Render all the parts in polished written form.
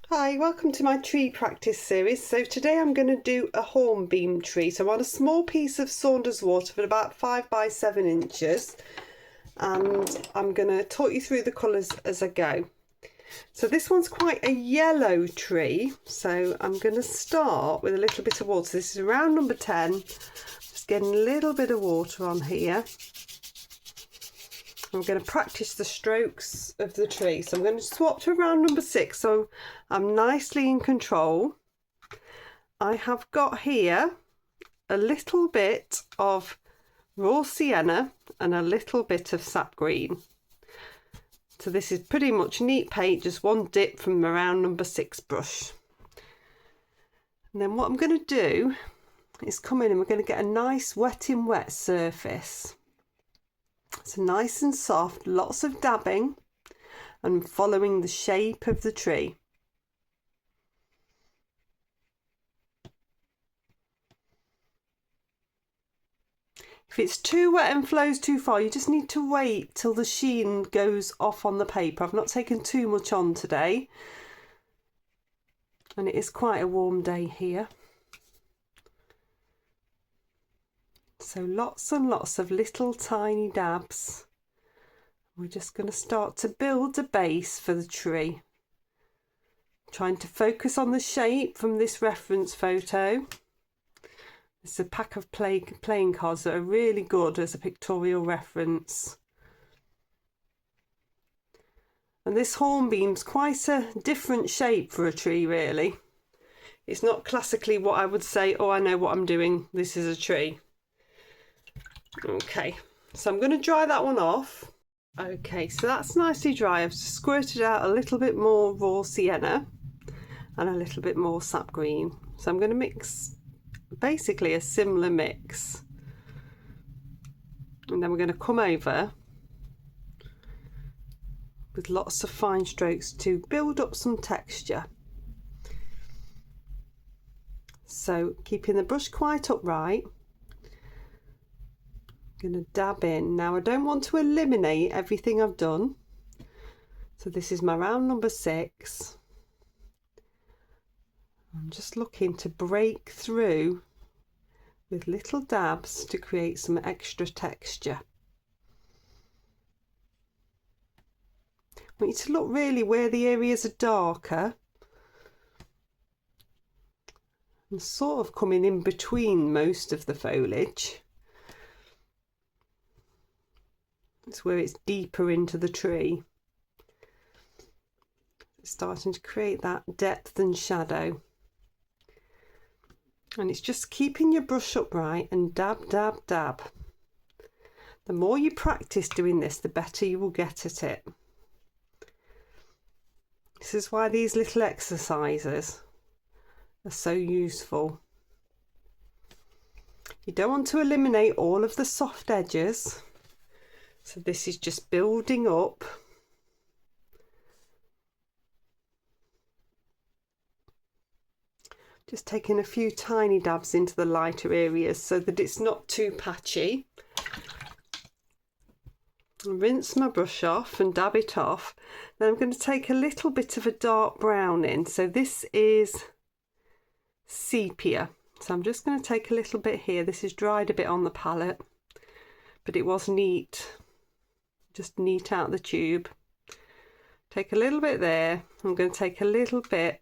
Hi, welcome to my tree practice series. So today I'm going to do a hornbeam tree. So I'm on a small piece of Saunders water for about 5 by 7 inches, and I'm going to talk you through the colours as I go. So this one's quite a yellow tree, so I'm going to start with a little bit of water. This is round number 10, just getting a little bit of water on here. I'm going to practice the strokes of the tree. So I'm going to swap to round number 6 so I'm nicely in control. I have got here a little bit of raw sienna and a little bit of sap green. So this is pretty much neat paint, just one dip from the round number 6 brush. And then what I'm going to do is come in and we're going to get a nice wet in wet surface. So nice and soft, lots of dabbing and following the shape of the tree. If it's too wet and flows too far, you just need to wait till the sheen goes off on the paper. I've not taken too much on today, and it is quite a warm day here. So lots and lots of little tiny dabs. We're just going to start to build a base for the tree. Trying to focus on the shape from this reference photo. It's a pack of playing cards that are really good as a pictorial reference. And this hornbeam's quite a different shape for a tree, really. It's not classically what I would say, oh, I know what I'm doing, this is a tree. Okay, so I'm going to dry that one off. Okay, so that's nicely dry. I've squirted out a little bit more raw sienna and a little bit more sap green. So I'm going to mix basically a similar mix. And then we're going to come over with lots of fine strokes to build up some texture. So keeping the brush quite upright. I'm going to dab in. Now I don't want to eliminate everything I've done, so this is my round number 6. I'm just looking to break through with little dabs to create some extra texture. I want you to look really where the areas are darker and sort of coming in between most of the foliage. It's where it's deeper into the tree. It's starting to create that depth and shadow. And it's just keeping your brush upright and dab, dab, dab. The more you practice doing this, the better you will get at it. This is why these little exercises are so useful. You don't want to eliminate all of the soft edges. So this is just building up. Just taking a few tiny dabs into the lighter areas so that it's not too patchy. Rinse my brush off and dab it off. Then I'm going to take a little bit of a dark brown in. So this is sepia. So I'm just going to take a little bit here. This is dried a bit on the palette, but it was neat. Just neat out the tube. Take a little bit there. I'm going to take a little bit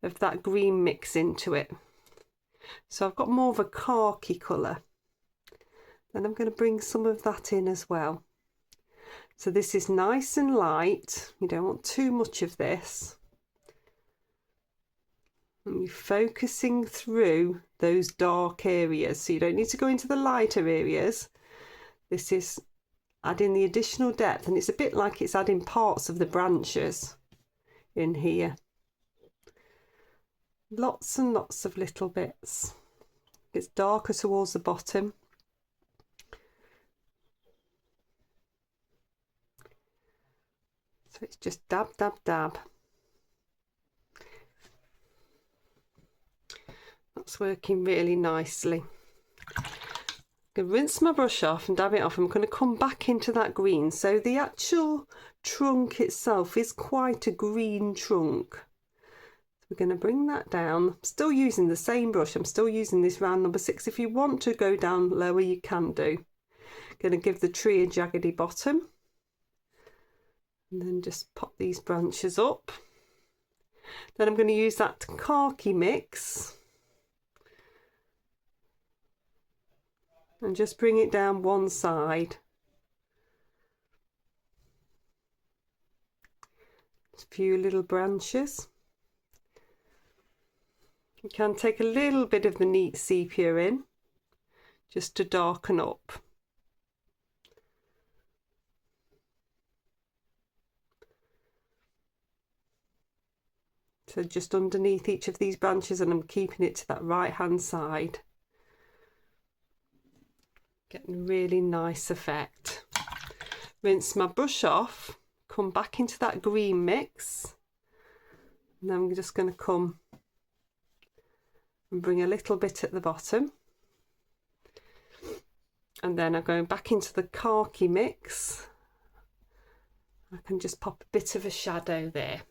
of that green mix into it. So I've got more of a khaki colour. Then I'm going to bring some of that in as well. So this is nice and light. You don't want too much of this. And you're focusing through those dark areas. So you don't need to go into the lighter areas. This is adding the additional depth, and it's a bit like it's adding parts of the branches in here. Lots and lots of little bits. It's darker towards the bottom. So it's just dab, dab, dab. That's working really nicely. I'm going to rinse my brush off and dab it off. I'm going to come back into that green. So the actual trunk itself is quite a green trunk. We're going to bring that down. I'm still using the same brush. I'm still using this round number 6. If you want to go down lower, you can do. Going to give the tree a jaggedy bottom. And then just pop these branches up. Then I'm going to use that khaki mix. And just bring it down one side. Just a few little branches. You can take a little bit of the neat sepia in, just to darken up. So just underneath each of these branches, and I'm keeping it to that right hand side. Getting a really nice effect. Rinse my brush off, come back into that green mix, and then I'm just going to come and bring a little bit at the bottom, and then I'm going back into the khaki mix. I can just pop a bit of a shadow there.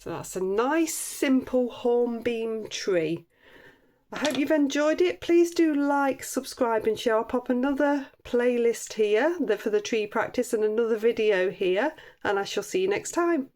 So that's a nice simple hornbeam tree. I hope you've enjoyed it. Please do like, subscribe and share. I'll pop another playlist here for the tree practice and another video here, and I shall see you next time.